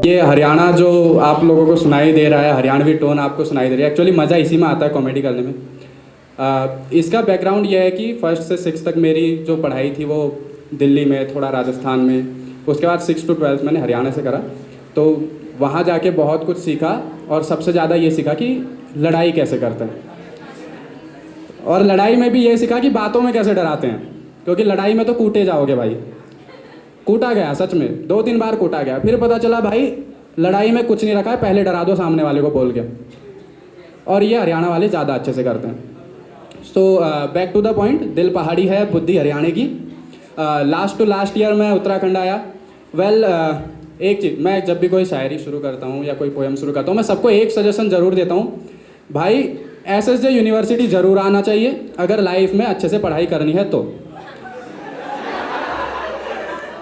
ये हरियाणा जो आप लोगों को सुनाई दे रहा है, हरियाणवी टोन आपको सुनाई दे रही है, एक्चुअली मज़ा इसी में आता है कॉमेडी करने में। इसका बैकग्राउंड ये है कि फर्स्ट से सिक्स तक मेरी जो पढ़ाई थी वो दिल्ली में, थोड़ा राजस्थान में, उसके बाद 6 to 12 मैंने हरियाणा से करा। तो वहाँ जाके बहुत कुछ सीखा और सबसे ज़्यादा ये सीखा कि लड़ाई कैसे करते हैं, और लड़ाई में भी ये सीखा कि बातों में कैसे डराते हैं, क्योंकि लड़ाई में तो कूटे जाओगे भाई। कूटा गया, सच में 2-3 बार कूटा गया। फिर पता चला भाई लड़ाई में कुछ नहीं रखा है, पहले डरा दो सामने वाले को बोल के। और ये हरियाणा वाले ज़्यादा अच्छे से करते हैं। So back to the point, दिल पहाड़ी है, बुद्धि हरियाणा की। लास्ट टू लास्ट ईयर मैं उत्तराखंड आया। एक चीज़, मैं जब भी कोई शायरी शुरू करता हूँ या कोई पोएम शुरू करता हूँ, मैं सबको एक सजेशन ज़रूर देता हूँ, भाई SSJ यूनिवर्सिटी ज़रूर आना चाहिए अगर लाइफ में अच्छे से पढ़ाई करनी है तो।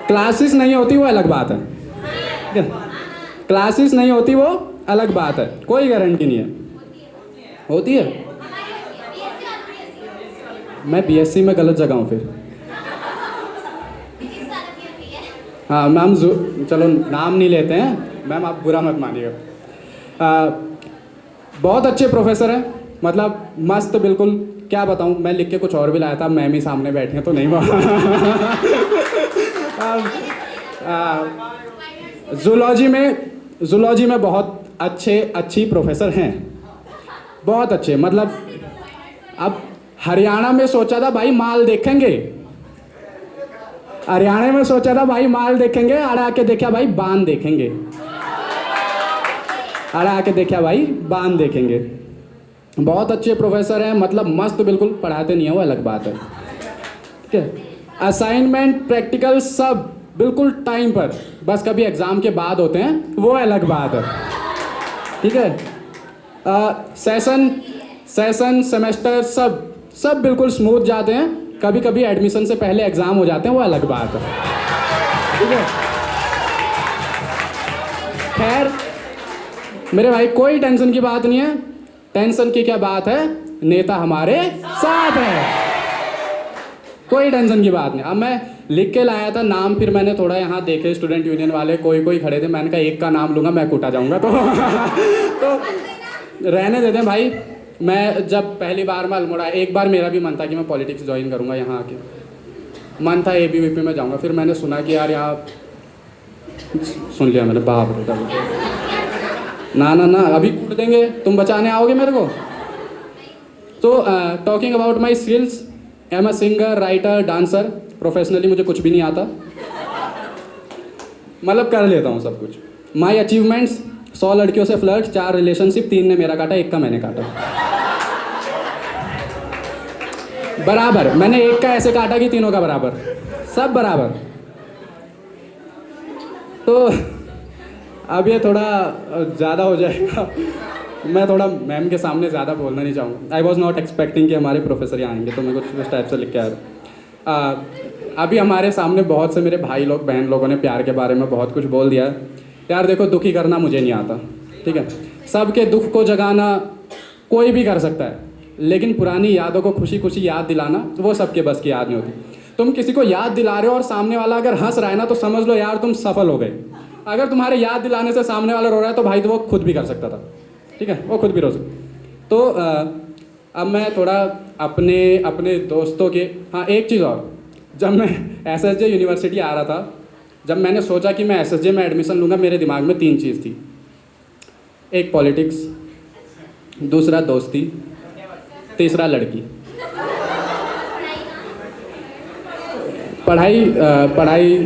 क्लासेस नहीं होती वो अलग बात है, ठीक है, क्लासेस नहीं होती वो अलग बात है, कोई गारंटी नहीं है। होती है? मैं BSc में गलत जगह हूँ फिर। हाँ मैम, चलो नाम नहीं लेते हैं मैम, आप बुरा मत मानिएगा। बहुत अच्छे प्रोफेसर हैं, मतलब मस्त, बिल्कुल क्या बताऊँ, मैं लिख के कुछ और भी लाया था, मैम ही सामने बैठे हैं तो नहीं हुआ। जूलॉजी में बहुत अच्छी प्रोफेसर हैं, बहुत अच्छे। मतलब अब हरियाणा में सोचा था भाई माल देखेंगे, हरियाणा में सोचा था भाई माल देखेंगे, अरे आके देखा भाई बांध देखेंगे, अरे आके देखा भाई बांध देखेंगे। बहुत अच्छे प्रोफेसर हैं, मतलब मस्त, बिल्कुल पढ़ाते नहीं है वो अलग बात है, ठीक है। असाइनमेंट प्रैक्टिकल सब बिल्कुल टाइम पर, बस कभी एग्ज़ाम के बाद होते हैं वो अलग बात है, ठीक है। सेशन सेमेस्टर सब बिल्कुल स्मूथ जाते हैं, कभी कभी एडमिशन से पहले एग्ज़ाम हो जाते हैं वो अलग बात है, ठीक है। खैर मेरे भाई कोई टेंशन की बात नहीं है, टेंशन की क्या बात है, नेता हमारे साथ है, कोई टेंशन की बात नहीं। अब मैं लिख के लाया था नाम, फिर मैंने थोड़ा यहाँ देखे स्टूडेंट यूनियन वाले कोई खड़े थे, मैंने कहा एक का नाम लूँगा मैं कूटा जाऊँगा, तो रहने देते हैं भाई। मैं जब पहली बार मैं अल्मोड़ा, एक बार मेरा भी मन था कि मैं पॉलिटिक्स ज्वाइन करूँगा, यहाँ आके मन था ABVP में जाऊँगा, फिर मैंने सुना कि यार यहाँ, सुन लिया मैंने, बाप रे, ना अभी कूट देंगे, तुम बचाने आओगे मेरे को। तो talking about my skills, I am a singer, writer, dancer. Professionally मुझे कुछ भी नहीं आता, मतलब कर लेता हूँ सब कुछ। माई अचीवमेंट्स, 100 लड़कियों से फ्लर्ट, 4 रिलेशनशिप, 3 ने मेरा काटा, 1 का मैंने काटा। बराबर, मैंने 1 का ऐसे काटा कि तीनों का बराबर, सब बराबर। तो अब ये थोड़ा ज़्यादा हो जाएगा, मैं थोड़ा मैम के सामने ज़्यादा बोलना नहीं चाहूँगा। आई वॉज नॉट एक्सपेक्टिंग कि हमारे प्रोफेसर यहाँ आएंगे, तो मैं कुछ उस टाइप से लिख के आया। अभी हमारे सामने बहुत से मेरे भाई लोग, बहन लोगों ने प्यार के बारे में बहुत कुछ बोल दिया है। यार देखो, दुखी करना मुझे नहीं आता, ठीक है, सबके दुख को जगाना कोई भी कर सकता है, लेकिन पुरानी यादों को खुशी खुशी याद दिलाना वो सबके बस की याद नहीं होती। तुम किसी को याद दिला रहे हो और सामने वाला अगर हंस रहा है ना, तो समझ लो यार तुम सफल हो गए। अगर तुम्हारे याद दिलाने से सामने वाला रो रहा है तो भाई तो वो खुद भी कर सकता था, ठीक है, वो खुद भी रो सकता। तो अब मैं थोड़ा अपने दोस्तों के, हाँ एक चीज़ और, जब मैं SSJ यूनिवर्सिटी आ रहा था, जब मैंने सोचा कि मैं SSJ में एडमिशन लूँगा, मेरे दिमाग में 3 चीज़ थी, एक पॉलिटिक्स, दूसरा दोस्ती, तीसरा लड़की। पढ़ाई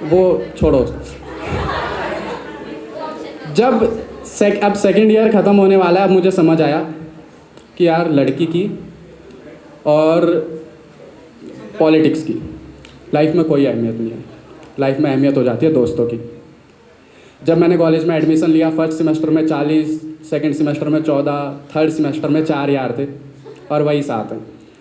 वो छोड़ो। जब अब सेकेंड ईयर ख़त्म होने वाला है, अब मुझे समझ आया कि यार लड़की की और पॉलिटिक्स की लाइफ में कोई अहमियत नहीं है, लाइफ में अहमियत हो जाती है दोस्तों की। जब मैंने कॉलेज में एडमिशन लिया, फर्स्ट सेमेस्टर में 40, सेकंड सेमेस्टर में 14, थर्ड सेमेस्टर में 4 यार थे, और वही 7 हैं,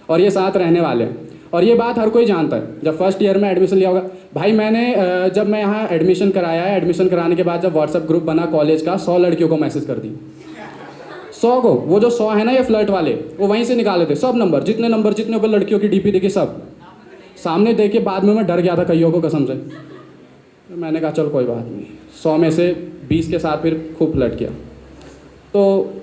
और ये 7 रहने वाले हैं। और ये बात हर कोई जानता है। जब फर्स्ट ईयर में एडमिशन लिया होगा भाई, मैंने जब मैं यहाँ एडमिशन कराया है, एडमिशन कराने के बाद जब व्हाट्सएप ग्रुप बना कॉलेज का, 100 लड़कियों को मैसेज कर दी, 100 को। वो जो 100 है ना ये फ्लर्ट वाले, वो वहीं से निकाले थे सब नंबर, जितने ऊपर लड़कियों की DP देखी सब सामने देख के। बाद में मैं डर गया था कईयों को कसम से, मैंने कहा चल कोई बात नहीं, 100 में से 20 के साथ फिर खूब फ्लर्ट किया। तो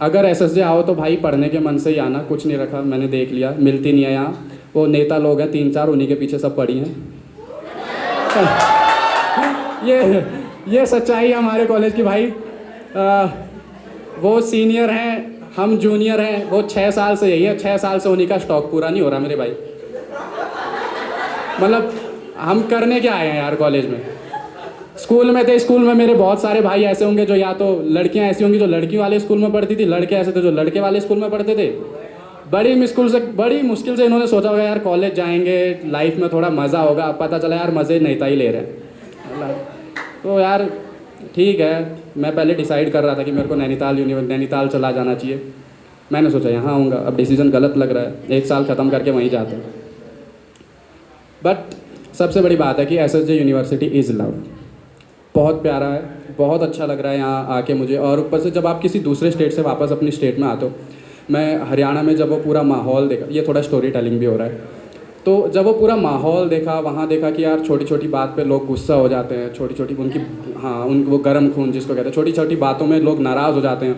अगर एसएसजे आओ तो भाई पढ़ने के मन से ही आना, कुछ नहीं रखा, मैंने देख लिया, मिलती नहीं है यहाँ। वो नेता लोग हैं 3-4, उन्हीं के पीछे सब पड़ी हैं। ये सच्चाई है हमारे कॉलेज की भाई। वो सीनियर हैं, हम जूनियर हैं, वो 6 साल से यही है, 6 साल से उन्हीं का स्टॉक पूरा नहीं हो रहा मेरे भाई। मतलब हम करने क्या आए हैं यार कॉलेज में। स्कूल में थे, स्कूल में मेरे बहुत सारे भाई ऐसे होंगे जो या तो लड़कियां ऐसी होंगी जो लड़की वाले स्कूल में पढ़ती थी, लड़के ऐसे थे जो लड़के वाले स्कूल में पढ़ते थे। बड़ी मुश्किल से इन्होंने सोचा होगा यार कॉलेज जाएंगे, लाइफ में थोड़ा मज़ा होगा, पता चला यार मज़े नहीं ही ले रहे हैं। तो यार ठीक है, मैं पहले डिसाइड कर रहा था कि मेरे को नैनीताल चला जाना चाहिए। मैंने सोचा यहाँ आऊँगा, अब डिसीज़न गलत लग रहा है, 1 साल ख़त्म करके वहीं जाते हैं। बट सबसे बड़ी बात है कि एसएसजे यूनिवर्सिटी इज़ लव। बहुत प्यारा है, बहुत अच्छा लग रहा है यहाँ आके मुझे। और ऊपर से जब आप किसी दूसरे स्टेट से वापस अपनी स्टेट में आते हो, मैं हरियाणा में जब वो पूरा माहौल देखा, ये थोड़ा स्टोरी टेलिंग भी हो रहा है, तो जब वो पूरा माहौल देखा, वहाँ देखा कि यार छोटी छोटी बात पे लोग गुस्सा हो जाते हैं, छोटी छोटी उनकी वो गर्म खून जिसको कहते हैं, छोटी छोटी बातों में लोग नाराज़ हो जाते हैं।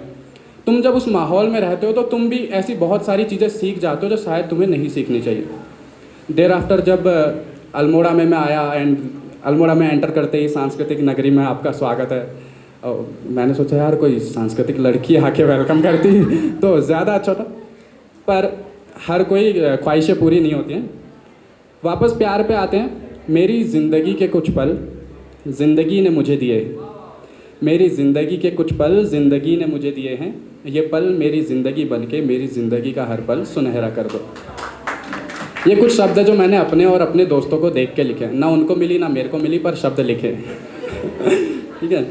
तुम जब उस माहौल में रहते हो तो तुम भी ऐसी बहुत सारी चीज़ें सीख जाते हो जो शायद तुम्हें नहीं सीखनी चाहिए। देर आफ्टर जब अल्मोड़ा में मैं आया, एंड अल्मोड़ा में एंटर करते ही सांस्कृतिक नगरी में आपका स्वागत है, और मैंने सोचा यार कोई सांस्कृतिक लड़की आके वेलकम करती तो ज़्यादा अच्छा था। पर हर कोई ख्वाहिशें पूरी नहीं होती हैं। वापस प्यार पे आते हैं। मेरी ज़िंदगी के कुछ पल ज़िंदगी ने मुझे दिए, मेरी ज़िंदगी के कुछ पल ज़िंदगी ने मुझे दिए हैं, ये पल मेरी ज़िंदगी बनके मेरी ज़िंदगी का हर पल सुनहरा कर दो। ये कुछ शब्द है जो मैंने अपने और अपने दोस्तों को देख के लिखे, ना उनको मिली ना मेरे को मिली, पर शब्द लिखे। ठीक है,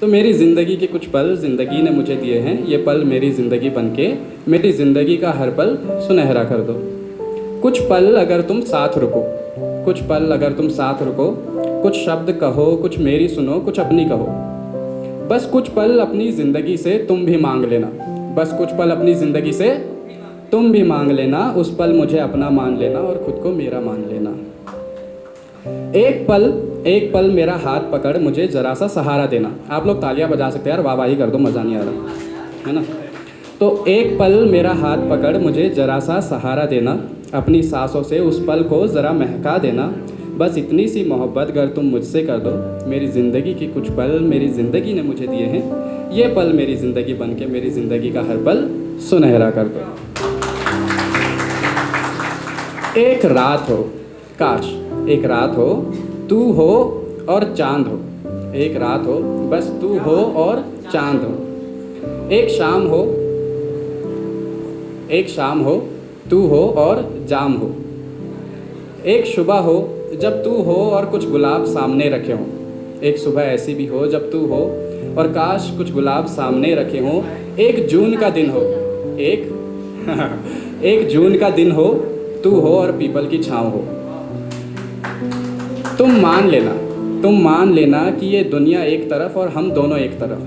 तो मेरी ज़िंदगी के कुछ पल ज़िंदगी ने मुझे दिए हैं, ये पल मेरी ज़िंदगी बनके मेरी ज़िंदगी का हर पल सुनहरा कर दो। कुछ पल अगर तुम साथ रुको, कुछ पल अगर तुम साथ रुको, कुछ शब्द कहो, कुछ मेरी सुनो, कुछ अपनी कहो। बस कुछ पल अपनी ज़िंदगी से तुम भी मांग लेना, बस कुछ पल अपनी ज़िंदगी से तुम भी मांग लेना, उस पल मुझे अपना मान लेना और खुद को मेरा मान लेना। एक पल मेरा हाथ पकड़ मुझे ज़रा सा सहारा देना। आप लोग तालियां बजा सकते हैं यार, वाह वाही कर दो, मज़ा नहीं आ रहा है ना। तो एक पल मेरा हाथ पकड़ मुझे ज़रा सा सहारा देना, अपनी सांसों से उस पल को ज़रा महका देना, बस इतनी सी मोहब्बत अगर तुम मुझसे कर दो, मेरी ज़िंदगी के कुछ पल मेरी ज़िंदगी ने मुझे दिए हैं, ये पल मेरी ज़िंदगी बनके मेरी ज़िंदगी का हर पल सुनहरा कर दो। एक रात हो, काश एक रात हो, तू हो और चांद हो, एक रात हो बस तू हो और चांद हो। एक शाम हो तू हो और जाम हो, एक सुबह हो जब तू हो और कुछ गुलाब सामने रखे हों, एक सुबह ऐसी भी हो जब तू हो और काश कुछ गुलाब सामने रखे हों। एक जून का दिन हो, एक जून का दिन हो, तू हो और पीपल की छाँव हो। तुम मान लेना कि ये दुनिया एक तरफ और हम दोनों एक तरफ।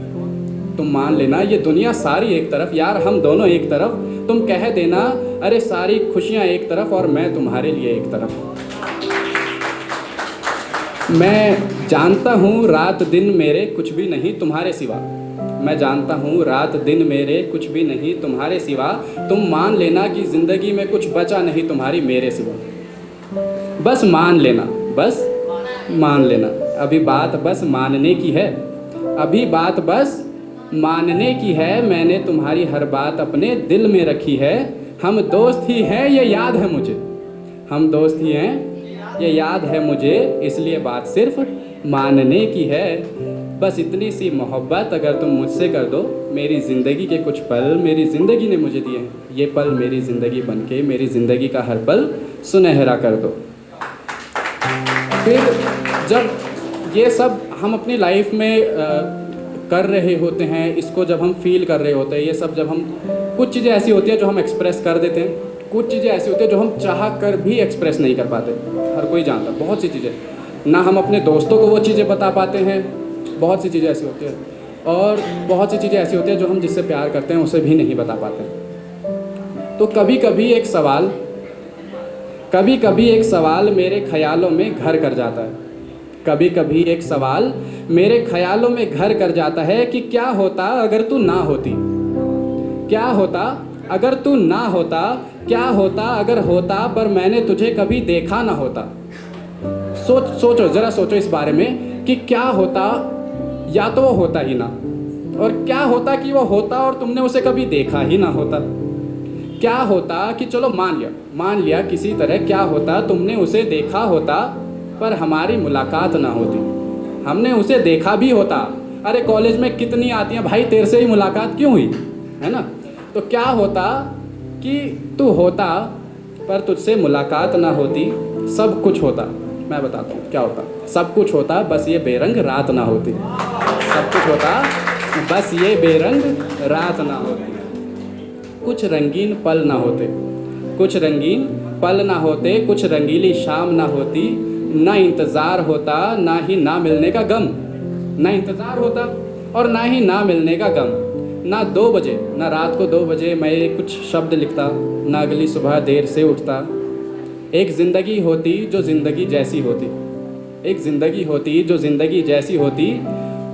तुम मान लेना ये दुनिया सारी एक तरफ, यार हम दोनों एक तरफ। तुम कह देना अरे सारी खुशियाँ एक तरफ और मैं तुम्हारे लिए एक तरफ। मैं जानता हूँ रात दिन मेरे कुछ भी नहीं तुम्हारे सिवा, मैं जानता हूँ रात दिन मेरे कुछ भी नहीं तुम्हारे सिवा। तुम मान लेना कि ज़िंदगी में कुछ बचा नहीं तुम्हारी मेरे सिवा। बस मान लेना, बस मान लेना। अभी बात बस मानने की है, अभी बात बस मानने की है। मैंने तुम्हारी हर बात अपने दिल में रखी है। हम दोस्त ही हैं ये याद है मुझे, हम दोस्त ही हैं ये याद है मुझे, इसलिए बात सिर्फ मानने की है। बस इतनी सी मोहब्बत अगर तुम मुझसे कर दो, मेरी ज़िंदगी के कुछ पल मेरी ज़िंदगी ने मुझे दिए हैं, ये पल मेरी ज़िंदगी बनके मेरी ज़िंदगी का हर पल सुनहरा कर दो। फिर जब ये सब हम अपनी लाइफ में कर रहे होते हैं, इसको जब हम फील कर रहे होते हैं, ये सब जब हम, कुछ चीज़ें ऐसी होती हैं जो हम एक्सप्रेस कर देते हैं, कुछ चीज़ें ऐसी होती हैं जो हम चाह कर भी एक्सप्रेस नहीं कर पाते। हर कोई जानता, बहुत सी चीज़ें ना हम अपने दोस्तों को वो चीज़ें बता पाते हैं, बहुत सी चीज़ें ऐसी होती हैं, और बहुत सी चीज़ें ऐसी होती हैं जो हम जिससे प्यार करते हैं उसे भी नहीं बता पाते। तो कभी कभी एक सवाल मेरे ख्यालों में घर कर जाता है, कभी कभी एक सवाल मेरे ख्यालों में घर कर जाता है कि क्या होता अगर तू ना होती, क्या होता अगर तू ना होता, क्या होता अगर होता पर मैंने तुझे कभी देखा ना होता। सोचो ज़रा, सोचो इस बारे में कि क्या होता या तो वो होता ही ना, और क्या होता कि वो होता और तुमने उसे कभी देखा ही ना होता। क्या होता कि चलो मान लिया किसी तरह, क्या होता तुमने उसे देखा होता पर हमारी मुलाकात ना होती। हमने उसे देखा भी होता, अरे कॉलेज में कितनी आती हैं भाई, तेरे से ही मुलाकात क्यों हुई, है ना। तो क्या होता कि तू होता पर तुझसे मुलाकात ना होती। सब कुछ होता, मैं बताता हूँ क्या होता। सब कुछ होता बस ये बेरंग रात ना होती। सब कुछ होता बस ये बेरंग रात ना होती। कुछ रंगीन पल ना होते, कुछ रंगीन पल ना होते, कुछ रंगीली शाम ना होती। ना इंतज़ार होता ना ही ना मिलने का गम, ना इंतज़ार होता और ना ही ना मिलने का गम। ना 2 बजे, ना रात को 2 बजे मैं कुछ शब्द लिखता, ना अगली सुबह देर से उठता। एक ज़िंदगी होती जो ज़िंदगी जैसी होती, एक ज़िंदगी होती जो ज़िंदगी जैसी होती।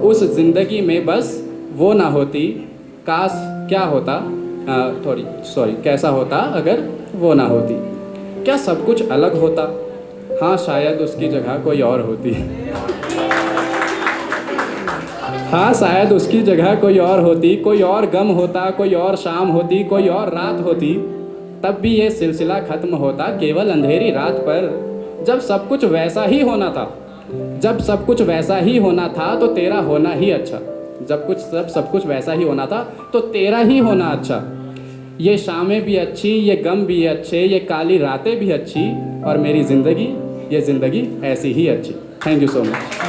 उस ज़िंदगी में बस वो ना होती। काश क्या होता, थोड़ी सॉरी, कैसा होता अगर वो ना होती। क्या सब कुछ अलग होता, हाँ शायद उसकी जगह कोई और होती। हाँ शायद उसकी जगह कोई और होती, कोई और गम होता, कोई और शाम होती, कोई और रात होती। तब भी ये सिलसिला ख़त्म होता केवल अंधेरी रात पर। जब सब कुछ वैसा ही होना था, जब सब कुछ वैसा ही होना था तो तेरा होना ही अच्छा। जब सब कुछ वैसा ही होना था तो तेरा ही होना अच्छा। ये शामें भी अच्छी, ये गम भी अच्छे, ये काली रातें भी अच्छी, और मेरी ज़िंदगी, ये ज़िंदगी ऐसी ही अच्छी। Thank you so much.